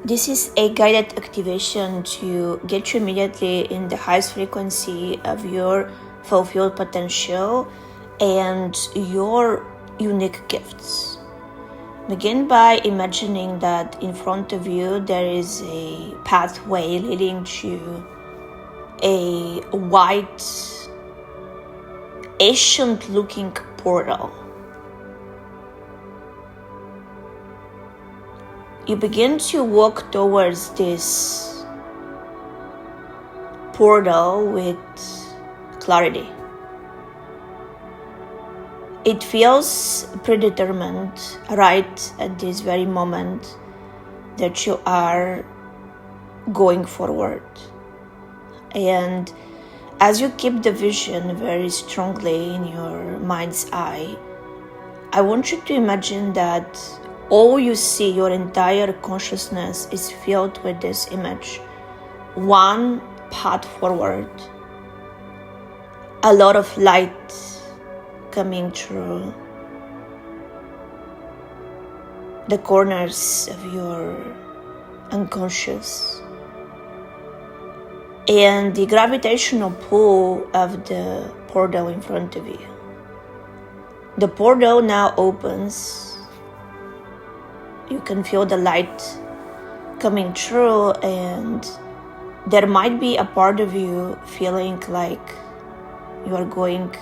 This is a guided activation to get you immediately in the highest frequency of your fulfilled potential and your unique gifts. Begin by imagining that in front of you there is a pathway leading to a white, ancient-looking portal. You begin to walk towards this portal with clarity. It feels predetermined right at this very moment that you are going forward. And as you keep the vision very strongly in your mind's eye, I want you to imagine that all you see, your entire consciousness is filled with this image. One path forward. A lot of light coming through the corners of your unconscious. And the gravitational pull of the portal in front of you. The portal now opens. You can feel the light coming through, and there might be a part of you feeling like you are going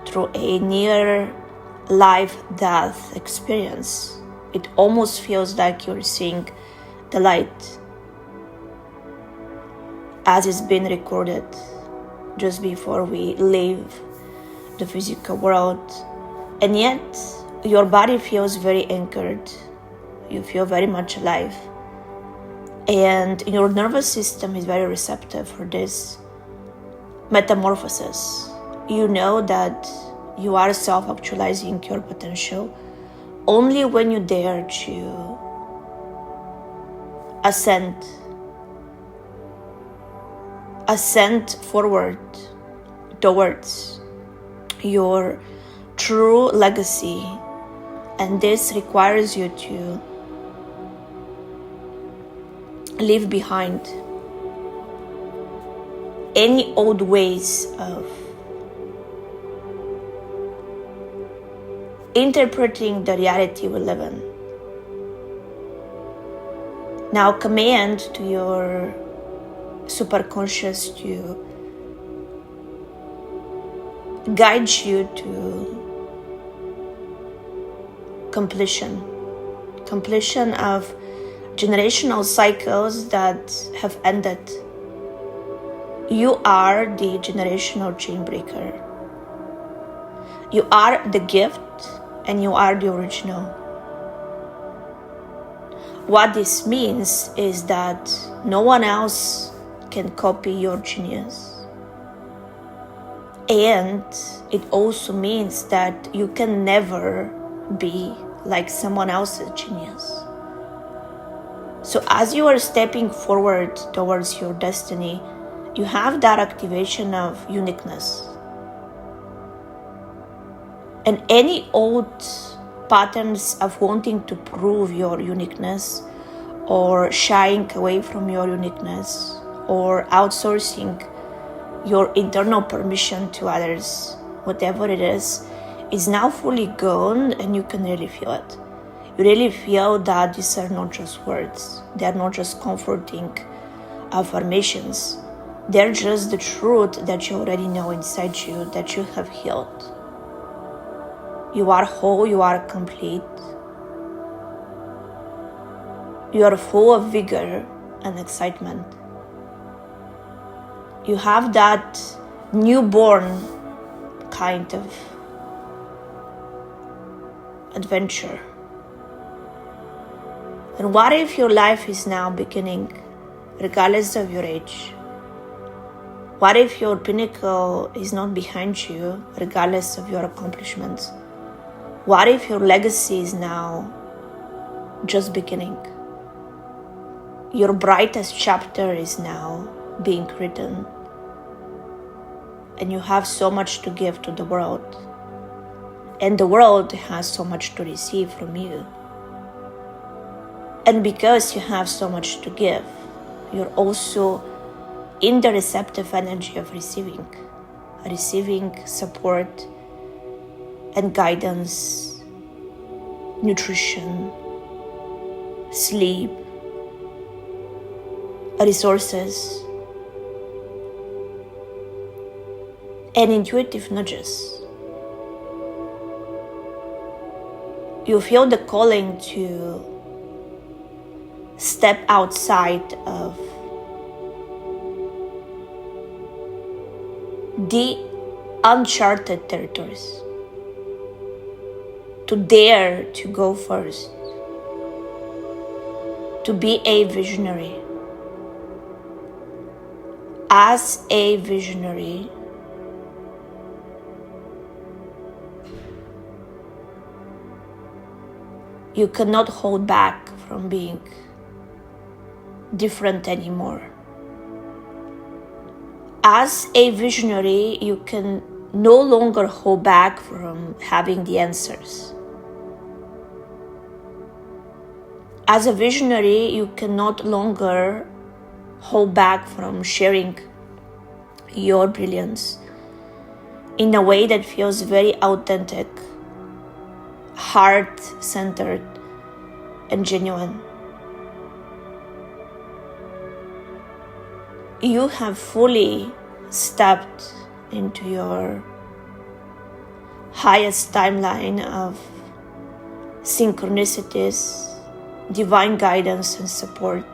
through a near life-death experience. It almost feels like you're seeing the light as it's been recorded just before we leave the physical world. And yet, your body feels very anchored. You feel very much alive. And your nervous system is very receptive for this metamorphosis. You know that you are self-actualizing your potential only when you dare to ascend forward towards your true legacy. And this requires you to leave behind any old ways of interpreting the reality we live in. Now command to your superconscious to guide you to completion of generational cycles that have ended. You are the generational chain breaker. You are the gift and you are the original. What this means is that no one else can copy your genius. And it also means that you can never be like someone else's genius. So as you are stepping forward towards your destiny, you have that activation of uniqueness. And any old patterns of wanting to prove your uniqueness, or shying away from your uniqueness, or outsourcing your internal permission to others, whatever it is now fully gone, and you can really feel it. You really feel that these are not just words. They are not just comforting affirmations. They're just the truth that you already know inside you, that you have healed. You are whole, you are complete. You are full of vigor and excitement. You have that newborn kind of adventure. And what if your life is now beginning, regardless of your age? What if your pinnacle is not behind you, regardless of your accomplishments? What if your legacy is now just beginning? Your brightest chapter is now being written. And you have so much to give to the world. And the world has so much to receive from you. And because you have so much to give, you're also in the receptive energy of receiving support and guidance, nutrition, sleep, resources, and intuitive nudges. You feel the calling to step outside of the uncharted territories, to dare to go first, to be a visionary. As a visionary, you cannot hold back from being different anymore. As a visionary, you can no longer hold back from having the answers. As a visionary, you cannot longer hold back from sharing your brilliance in a way that feels very authentic, heart-centered, and genuine. You have fully stepped into your highest timeline of synchronicities, divine guidance and support,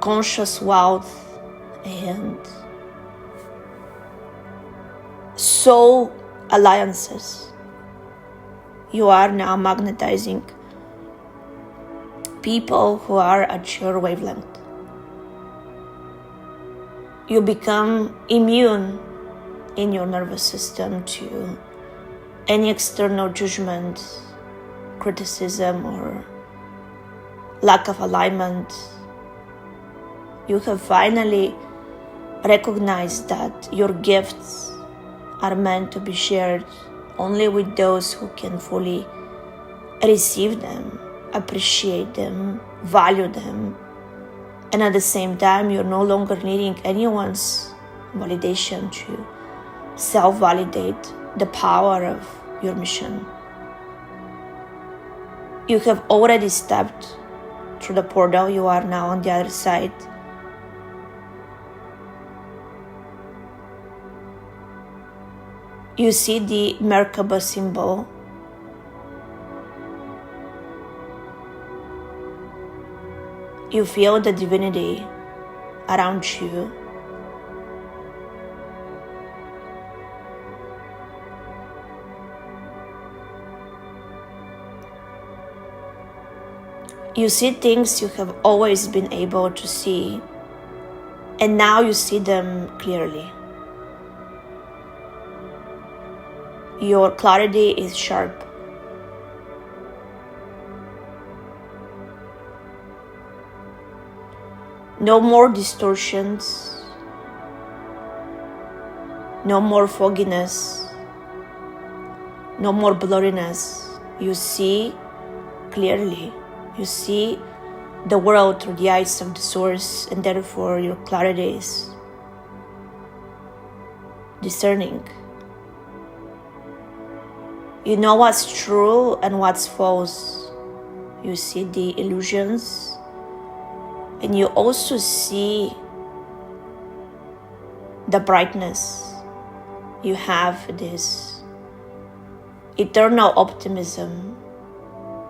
conscious wealth, and soul alliances. You are now magnetizing people who are at your wavelength. You become immune in your nervous system to any external judgment, criticism, or lack of alignment. You have finally recognized that your gifts are meant to be shared only with those who can fully receive them, appreciate them, value them, and at the same time, you're no longer needing anyone's validation to self-validate the power of your mission. You have already stepped through the portal. You are now on the other side. You see the Merkaba symbol. You feel the divinity around you. You see things you have always been able to see, and now you see them clearly. Your clarity is sharp. No more distortions, no more fogginess, no more blurriness. You see clearly. You see the world through the eyes of the source, and therefore your clarity is discerning. You know what's true and what's false. You see the illusions, and you also see the brightness. You have this eternal optimism.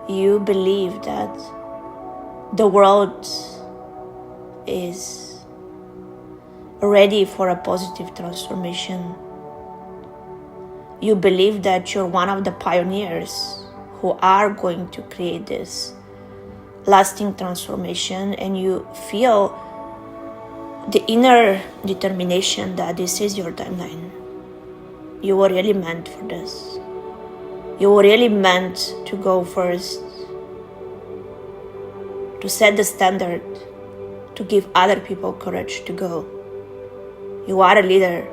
You believe that the world is ready for a positive transformation. You believe that you're one of the pioneers who are going to create this lasting transformation, and you feel the inner determination that this is your timeline. You were really meant for this. You were really meant to go first, to set the standard, to give other people courage to go. You are a leader.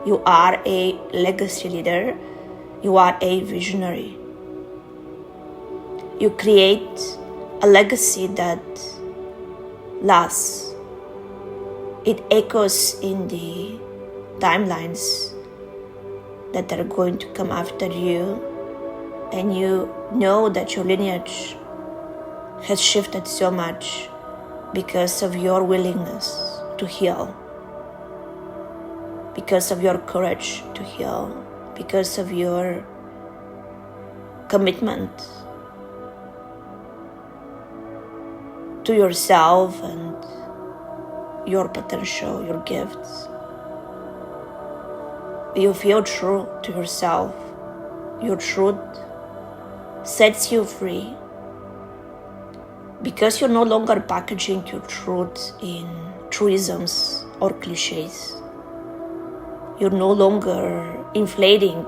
You are a legacy leader. You are a visionary. You create a legacy that lasts. It echoes in the timelines that are going to come after you, and you know that your lineage has shifted so much because of your willingness to heal, because of your courage to heal, because of your commitment to yourself and your potential, your gifts. You feel true to yourself. Your truth sets you free because you're no longer packaging your truth in truisms or cliches. You're no longer inflating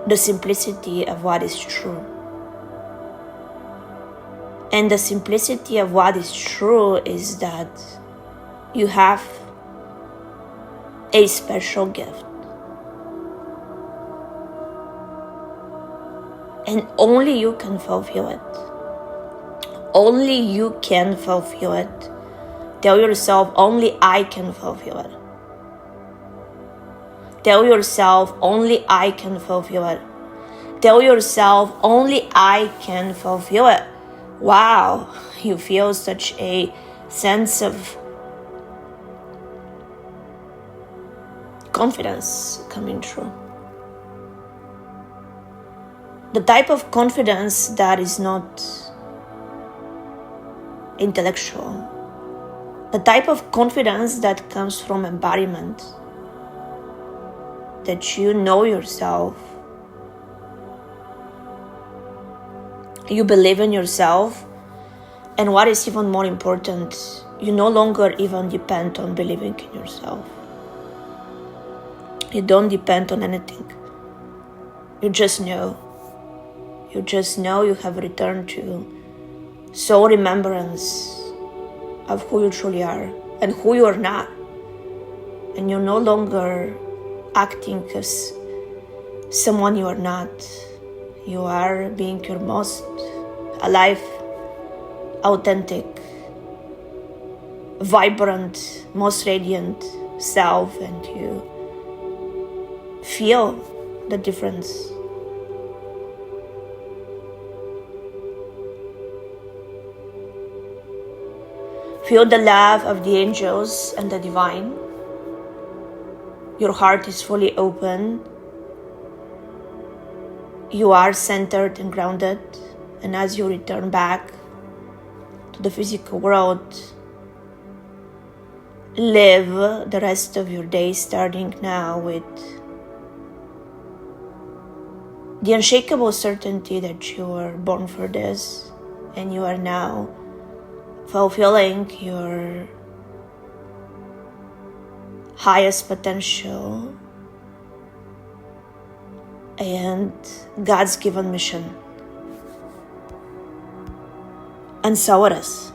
the simplicity of what is true. And the simplicity of what is true is that you have a special gift. And only you can fulfill it. Only you can fulfill it. Tell yourself, only I can fulfill it. Tell yourself, only I can fulfill it. Tell yourself, only I can fulfill it. Wow, you feel such a sense of confidence coming through. The type of confidence that is not intellectual. The type of confidence that comes from embodiment. That you know yourself. You believe in yourself. And what is even more important, you no longer even depend on believing in yourself. You don't depend on anything. You just know. You just know you have returned to soul remembrance of who you truly are and who you are not. And you're no longer acting as someone you are not. You are being your most alive, authentic, vibrant, most radiant self, and you feel the difference. Feel the love of the angels and the divine. Your heart is fully open. You are centered and grounded. And as you return back to the physical world, live the rest of your day starting now with the unshakable certainty that you were born for this and you are now fulfilling your highest potential and God's given mission. And so it is.